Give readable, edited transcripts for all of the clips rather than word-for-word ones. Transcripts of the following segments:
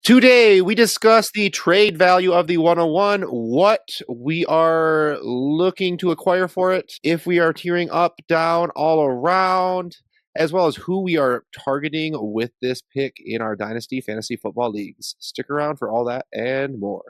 Today, we discuss the trade value of the 101, what we are looking to acquire for it, if we are tiering up, down, all around, as well as who we are targeting with this pick in our Dynasty Fantasy Football Leagues. Stick around for all that and more.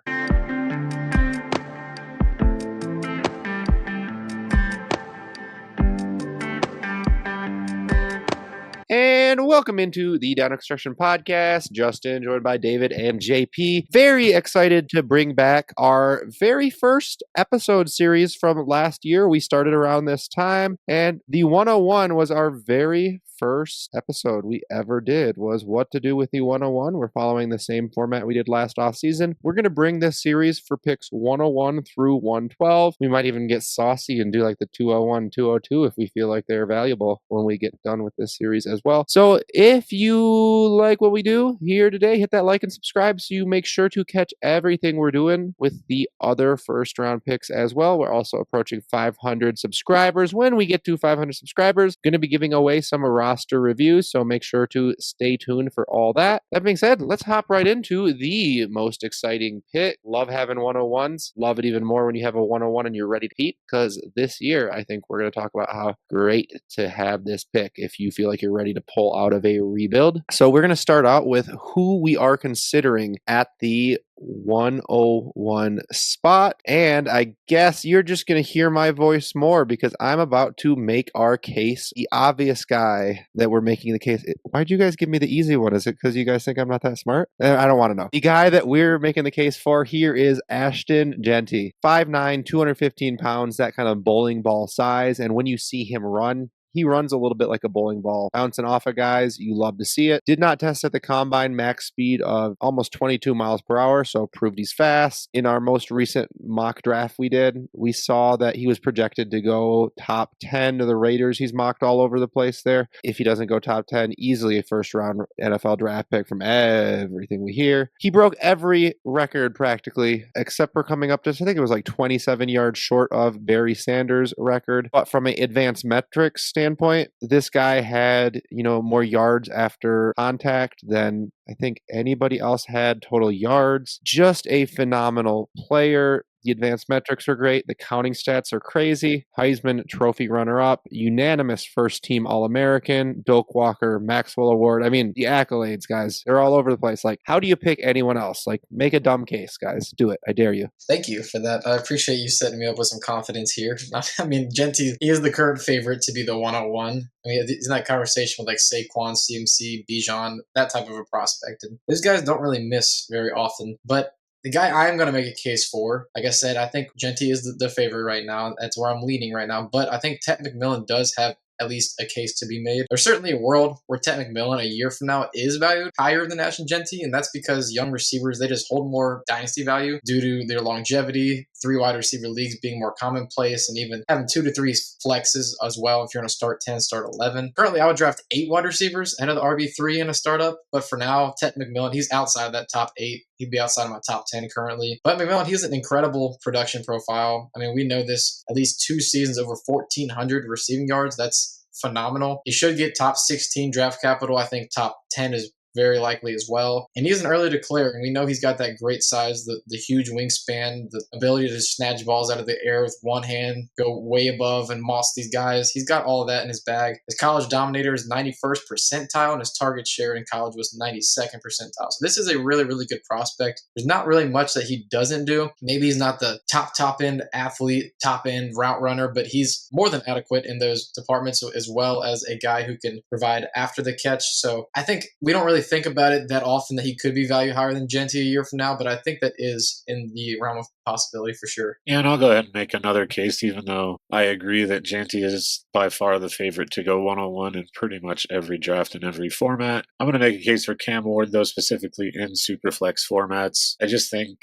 And welcome into the Down Extraction Podcast. Justin, joined by David and JP. Very excited to bring back our very first episode series from last year. We started around this time, and the 101 was our very first episode we ever did, was what to do with the 101. We're following the same format we did last offseason. We're going to bring this series for picks 101 through 112. We might even get saucy and do like the 201, 202 if we feel like they're valuable when we get done with this series as well. So if you like what we do here today, hit that like and subscribe so you make sure to catch everything we're doing with the other first round picks as well. We're also approaching 500 subscribers. When we get to 500 subscribers, going to be giving away some roster reviews, so make sure to stay tuned for all that. That being said, let's hop right into the most exciting pick. Love having 101s. Love it even more when you have a 101 and you're ready to compete, because this year I think we're going to talk about how great to have this pick if you feel like you're ready to pull out of a rebuild. So we're going to start out with who we are considering at the 101 spot, and I guess you're just going to hear my voice more because I'm about to make our case. The obvious guy that we're making the case. Why'd you guys give me the easy one? Is it because you guys think I'm not that smart? I don't want to know. The guy that we're making the case for here is Ashton Jeanty. 5'9", 215 pounds, that kind of bowling ball size, and when you see him run, he runs a little bit like a bowling ball, bouncing off of guys. You love to see it. Did not test at the combine, max speed of almost 22 miles per hour, so proved he's fast. In our most recent mock draft we did, we saw that he was projected to go top 10 to the Raiders. He's mocked all over the place there. If he doesn't go top 10, easily a first round NFL draft pick from everything we hear. He broke every record practically, except for coming up to, I think it was like 27 yards short of Barry Sanders' record. But from an advanced metrics standpoint, this guy had, more yards after contact than I think anybody else had total yards. Just a phenomenal player. The advanced metrics are great. The counting stats are crazy. Heisman Trophy runner-up, unanimous first-team All-American, Doak Walker, Maxwell Award. I mean, the accolades, guys, they're all over the place. Like, how do you pick anyone else? Like, make a dumb case, guys. Do it. I dare you. Thank you for that. I appreciate you setting me up with some confidence here. I mean, Jeanty, he is the current favorite to be the 101. I mean, he's in that conversation with like Saquon, CMC, Bijan, that type of a prospect. And those guys don't really miss very often. But the guy I'm going to make a case for, like I said, I think Jeanty is the favorite right now. That's where I'm leaning right now. But I think Ted McMillan does have at least a case to be made. There's certainly a world where Ted McMillan a year from now is valued higher than Ashton Jeanty, and that's because young receivers, they just hold more dynasty value due to their longevity, 3 wide receiver leagues being more commonplace, and even having 2 to 3 flexes as well if you're going to start 10, start 11. Currently, I would draft 8 wide receivers ahead of the RB3 in a startup, but for now, Ted McMillan, he's outside that top 8. He'd be outside of my top 10 currently. But McMillan, he has an incredible production profile. I mean, we know this, at least 2 seasons over 1,400 receiving yards. That's phenomenal. He should get top 16 draft capital. I think top 10 is very likely as well. And he's an early declarer, and we know he's got that great size, the huge wingspan, the ability to snatch balls out of the air with one hand, go way above and moss these guys. He's got all of that in his bag. His college dominator is 91st percentile, and his target share in college was 92nd percentile. So this is a really, really good prospect. There's not really much that he doesn't do. Maybe he's not the top end athlete, top end route runner, but he's more than adequate in those departments, as well as a guy who can provide after the catch. So I think we don't really think about it that often that he could be valued higher than Jeanty a year from now, but I think that is in the realm of possibility for sure. Yeah, and I'll go ahead and make another case, even though I agree that Jeanty is by far the favorite to go 101 in pretty much every draft and every format. I'm going to make a case for Cam Ward, though, specifically in Superflex formats. I just think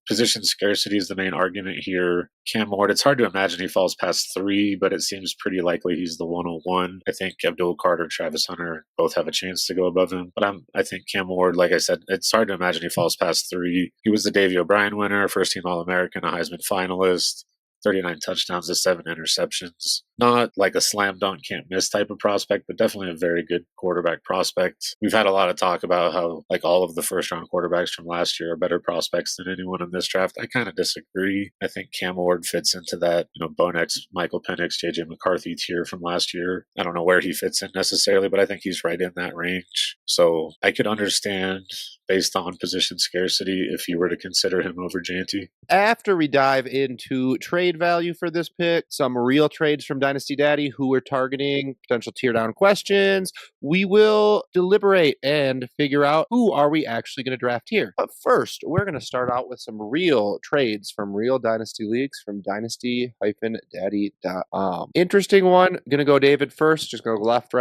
position scarcity is the main argument here. Cam Ward, it's hard to imagine he falls past 3, but it seems pretty likely he's the 101. I think Abdul Carter, Travis Hunter both have a chance to go above him. But I think Cam Ward, like I said, it's hard to imagine he falls past 3. He was the Davey O'Brien winner, first-team All-American, a Heisman finalist. 39 touchdowns to 7 interceptions. Not like a slam dunk, can't miss type of prospect, but definitely a very good quarterback prospect. We've had a lot of talk about how like all of the first round quarterbacks from last year are better prospects than anyone in this draft. I kind of disagree. I think Cam Ward fits into that, Bonex, Michael Penix, JJ McCarthy tier from last year. I don't know where he fits in necessarily, but I think he's right in that range. So I could understand based on position scarcity if you were to consider him over Janty. After we dive into trade value for this pick, some real trades from Dynasty Daddy who we're targeting, potential tear down questions, we will deliberate and figure out who are we actually going to draft here. But first, we're going to start out with some real trades from real Dynasty leagues from dynasty-daddy.com. Interesting one. Going to go David first. Just going to go left,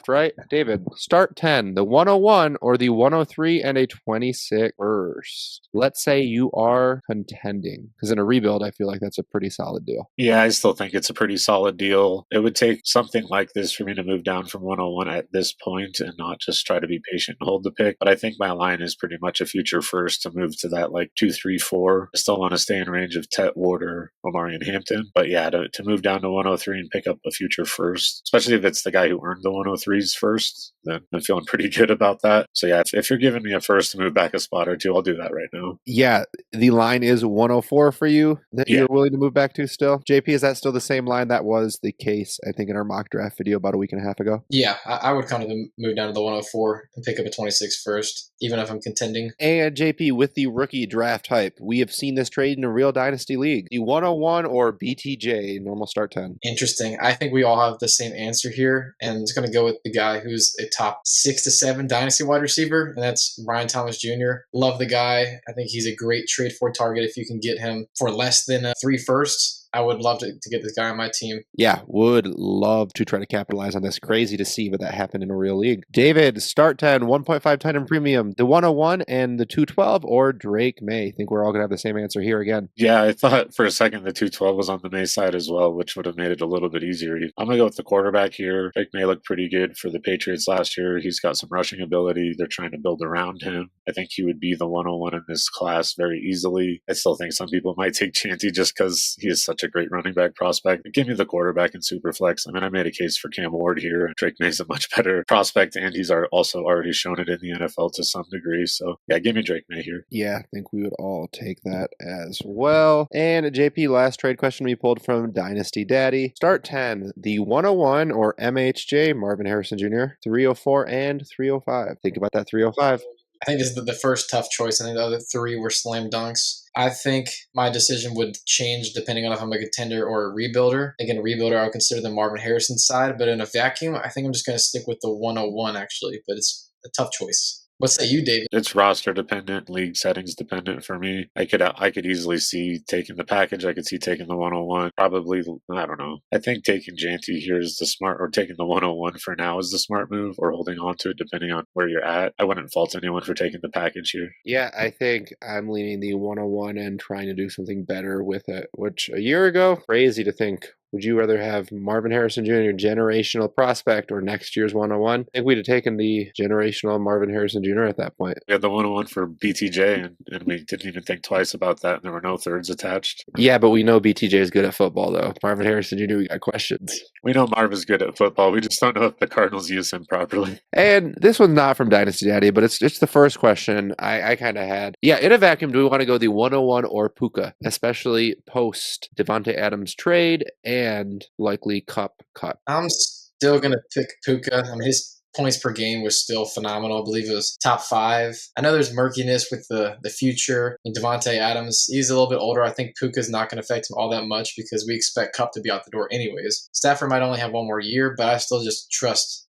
right. David, start 10, the 101 or the 103 and a 26 first. Let's say you are contending, because in a rebuild, I feel like that's a pretty solid deal. Yeah, I still think it's a pretty solid deal. It would take something like this for me to move down from 101 at this point and not just try to be patient and hold the pick. But I think my line is pretty much a future first to move to that like 2, 3, 4. I still want to stay in range of Tet, Warder, Omari, and Hampton. But yeah, to move down to 103 and pick up a future first, especially if it's the guy who earned the 103s first, then I'm feeling pretty good about that. So yeah, if you're giving me a first to move back a spot or two, I'll do that right now. Yeah, the line is 104 for you that you're willing to move back to still. JP, is that still the same line? That was the case, I think, in our mock draft video about a week and a half ago. Yeah, I would kind of move down to the 104 and pick up a 26 first, even if I'm contending. And JP, with the rookie draft hype, we have seen this trade in a real Dynasty league. The 101 or BTJ, normal start 10. Interesting. I think we all have the same answer here, and it's going to go with the guy who's a top 6 to 7 Dynasty wide receiver, and that's Ryan Thomas Jr. Love the guy. I think he's a great trade for target if you can get him for less than 3 firsts. I would love to get this guy on my team. Yeah, would love to try to capitalize on this. Crazy to see what that happened in a real league. David, start 10, 1.5 tight end premium, the 101 and the 212 or Drake May. I think we're all going to have the same answer here again. Yeah, I thought for a second the 212 was on the May side as well, which would have made it a little bit easier. I'm going to go with the quarterback here. Drake May looked pretty good for the Patriots last year. He's got some rushing ability. They're trying to build around him. I think he would be the 101 in this class very easily. I still think some people might take Chanty just because he is such a great running back prospect. Give me the quarterback in Superflex. I mean, I made a case for Cam Ward here. Drake May's a much better prospect, and he's also already shown it in the NFL to some degree. So, yeah, give me Drake May here. Yeah, I think we would all take that as well. And JP, last trade question we pulled from Dynasty Daddy. Start 10, the 101 or MHJ, Marvin Harrison Jr., 304 and 305. Think about that 305. I think this is the first tough choice. I think the other 3 were slam dunks. I think my decision would change depending on if I'm a contender or a rebuilder. Again, a rebuilder, I would consider the Marvin Harrison side, but in a vacuum, I think I'm just going to stick with the 101 actually, but it's a tough choice. What say you, David? It's roster dependent, league settings dependent for me. I could easily see taking the package. I could see taking the 101. Probably, I don't know. I think taking Janty here is the smart, or taking the 101 for now is the smart move, or holding on to it depending on where you're at. I wouldn't fault anyone for taking the package here. Yeah, I think I'm leaning the 101 and trying to do something better with it, which a year ago, crazy to think. Would you rather have Marvin Harrison Jr., generational prospect, or next year's 101? I think we'd have taken the generational Marvin Harrison Jr. at that point. We had the 101 for BTJ, and we didn't even think twice about that, and there were no thirds attached. Yeah, but we know BTJ is good at football, though. Marvin Harrison Jr., we got questions. We know Marv is good at football. We just don't know if the Cardinals use him properly. And this one's not from Dynasty Daddy, but it's the first question I kind of had. Yeah, in a vacuum, do we want to go the 101 or Puka, especially post Devontae Adams trade and likely Cup cut? I'm still going to pick Puka. I mean, his points per game was still phenomenal. I believe it was top 5. I know there's murkiness with the future. I mean, Devontae Adams, he's a little bit older. I think Puka's not going to affect him all that much because we expect Cup to be out the door anyways. Stafford might only have one more year, but I still just trust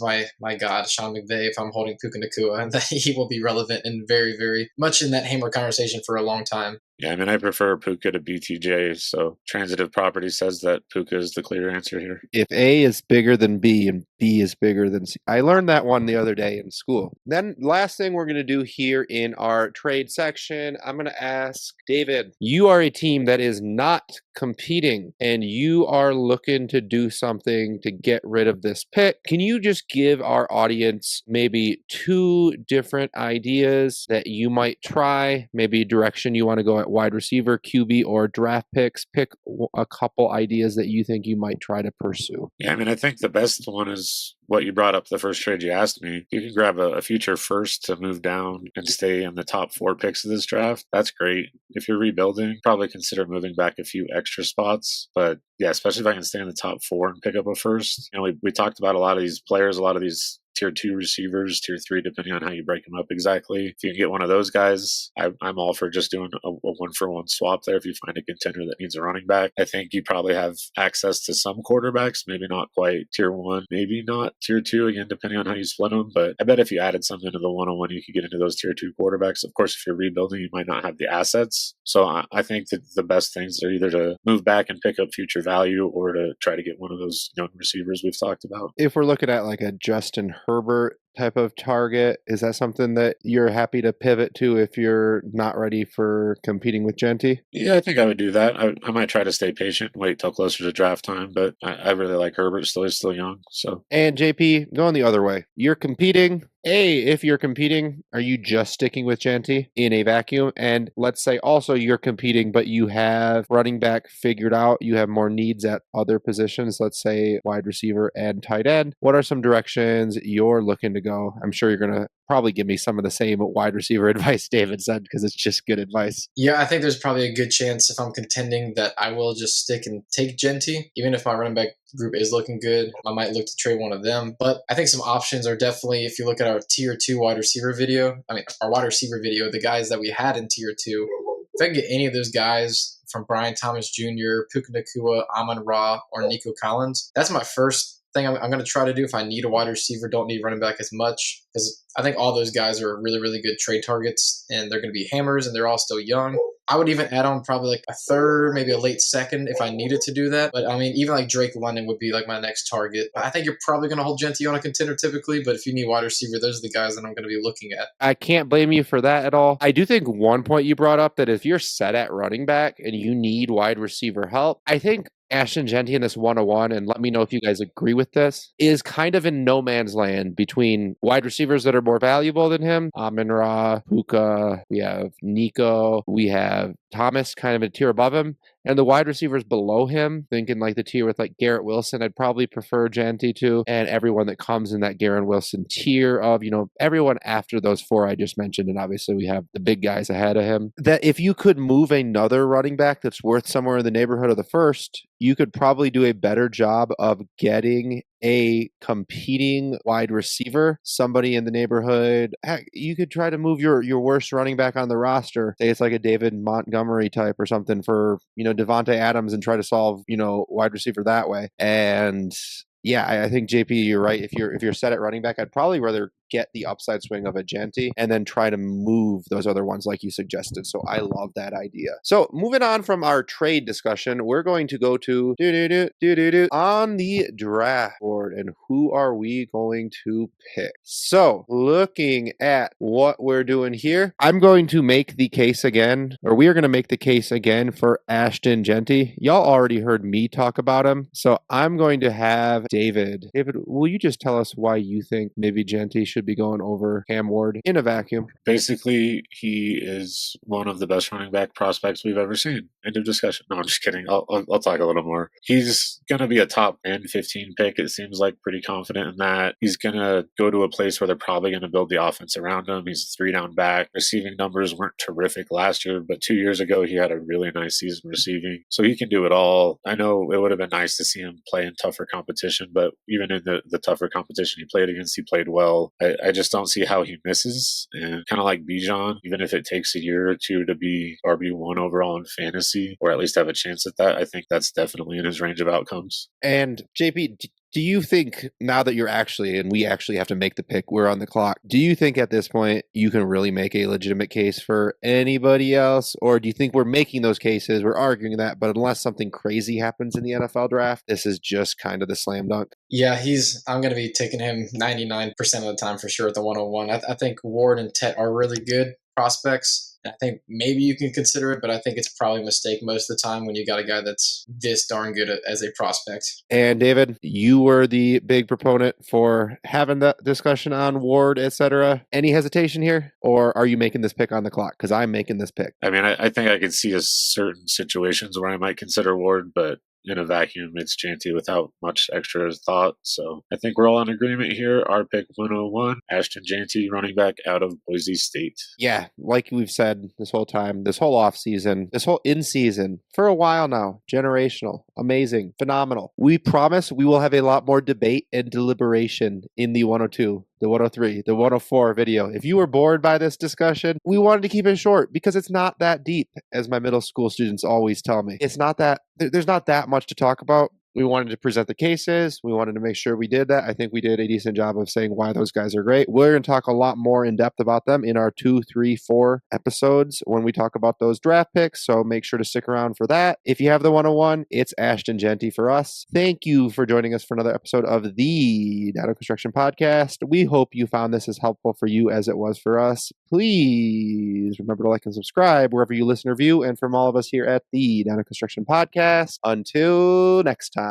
my God, Sean McVay, if I'm holding Puka Nacua, and that he will be relevant and very, very much in that Hamer conversation for a long time. Yeah, I mean, I prefer Puka to BTJ, so transitive property says that Puka is the clear answer here. If A is bigger than B and B is bigger than C. I learned that one the other day in school. Then last thing we're going to do here in our trade section, I'm going to ask David, you are a team that is not competing and you are looking to do something to get rid of this pick, can you just give our audience maybe 2 different ideas that you might try, maybe direction you want to go at wide receiver, QB, or draft picks? Pick a couple ideas that you think you might try to pursue. Yeah, I mean, I think the best one is what you brought up the first trade you asked me. You can grab a future first to move down and stay in the top 4 picks of this draft. That's great. If you're rebuilding, probably consider moving back a few extra spots. But yeah, especially if I can stay in the top 4 and pick up a first. We talked about a lot of these players, a lot of these tier 2 receivers, tier 3, depending on how you break them up exactly. If you can get one of those guys, I'm all for just doing a 1-for-1 swap there. If you find a contender that needs a running back, I think you probably have access to some quarterbacks, maybe not quite tier 1, maybe not tier 2, again, depending on how you split them. But I bet if you added something to the 101, you could get into those tier 2 quarterbacks. Of course, if you're rebuilding, you might not have the assets. So I think that the best things are either to move back and pick up future value or to try to get one of those young receivers we've talked about. If we're looking at like a Justin Herbert type of target, is that something that you're happy to pivot to if you're not ready for competing with Genty? Yeah, I think I would do that. I might try to stay patient and wait till closer to draft time, but I really like Herbert. He's still young. So. And JP, going the other way, you're competing. If you're competing, are you just sticking with Genty in a vacuum? And let's say also you're competing, but you have running back figured out. You have more needs at other positions, let's say wide receiver and tight end. What are some directions you're looking to go? I'm sure you're going to probably give me some of the same wide receiver advice David said, because it's just good advice. Yeah, I think there's probably a good chance if I'm contending that I will just stick and take Genty, even if my running back group is looking good. I might look to trade one of them. But I think some options are definitely, if you look at our tier 2 wide receiver video, our wide receiver video, the guys that we had in tier 2, if I can get any of those guys from Brian Thomas Jr., Puka Nacua, Amon Ra, or Nico Collins, that's my first thing I'm going to try to do if I need a wide receiver, don't need running back as much, because I think all those guys are really, really good trade targets, and they're going to be hammers, and they're all still young. I would even add on probably like a third, maybe a late second if I needed to do that. But even like Drake London would be like my next target. I think you're probably going to hold Genty on a contender typically, but if you need wide receiver, those are the guys that I'm going to be looking at. I can't blame you for that at all. I do think one point you brought up, that if you're set at running back and you need wide receiver help, I think Ashton Genty in this 101, and let me know if you guys agree with this, is kind of in no man's land between wide receivers that are more valuable than him. Amon-Ra, Puka, we have Nico, we have Thomas kind of a tier above him, and the wide receivers below him, thinking like the tier with like Garrett Wilson, I'd probably prefer Genty to, and everyone that comes in that Garrett Wilson tier of, everyone after those 4 I just mentioned, and obviously we have the big guys ahead of him, that if you could move another running back that's worth somewhere in the neighborhood of the first, you could probably do a better job of getting a competing wide receiver, somebody in the neighborhood. Heck, you could try to move your worst running back on the roster. Say it's like a David Montgomery type or something for, Devontae Adams, and try to solve, wide receiver that way. And yeah, I think JP, you're right. If you're set at running back, I'd probably rather get the upside swing of a Genty and then try to move those other ones like you suggested. So I love that idea. So moving on from our trade discussion, we're going to go to on the draft board, and who are we going to pick? So looking at what we're doing here, I'm going to make the case again, or we are going to make the case again for Ashton Genty. Y'all already heard me talk about him, so I'm going to have David, will you just tell us why you think maybe Genty should be going over Cam Ward in a vacuum? Basically, he is one of the best running back prospects we've ever seen. End of discussion. No, I'm just kidding. I'll talk a little more. He's going to be a top 10, 15 pick. It seems like, pretty confident in that. He's going to go to a place where they're probably going to build the offense around him. He's a 3-down back. Receiving numbers weren't terrific last year, but 2 years ago, he had a really nice season receiving. So he can do it all. I know it would have been nice to see him play in tougher competition, but even in the tougher competition he played against, he played well. I just don't see how he misses. And kind of like Bijan, even if it takes a year or two to be RB1 overall in fantasy, or at least have a chance at that, I think that's definitely in his range of outcomes. And JP, do you think, now that you're actually, and we actually have to make the pick, we're on the clock, do you think at this point you can really make a legitimate case for anybody else? Or do you think we're making those cases, we're arguing that, but unless something crazy happens in the NFL draft, this is just kind of the slam dunk? Yeah, I'm going to be taking him 99% of the time for sure at the 101. I think Ward and Tet are really good prospects. I think maybe you can consider it, but I think it's probably a mistake most of the time when you got a guy that's this darn good as a prospect. And David, you were the big proponent for having the discussion on Ward, etc. Any hesitation here, or are you making this pick on the clock? Because I'm making this pick. I mean, I think I could see certain situations where I might consider Ward, but in a vacuum, it's Janty without much extra thought. So I think we're all in agreement here. Our pick 101, Ashton Janty, running back out of Boise State. Yeah, like we've said this whole time, this whole off season, this whole in season, for a while now, generational, amazing, phenomenal. We promise we will have a lot more debate and deliberation in the 102, the 103, the 104 video. If you were bored by this discussion, we wanted to keep it short because it's not that deep, as my middle school students always tell me. It's not that, there's not that much to talk about. We wanted to present the cases. We wanted to make sure we did that. I think we did a decent job of saying why those guys are great. We're going to talk a lot more in depth about them in our 2, 3, 4 episodes when we talk about those draft picks. So make sure to stick around for that. If you have the 101, it's Ashton Janty for us. Thank you for joining us for another episode of the Data Construction Podcast. We hope you found this as helpful for you as it was for us. Please remember to like and subscribe wherever you listen or view. And from all of us here at the Data Construction Podcast, until next time.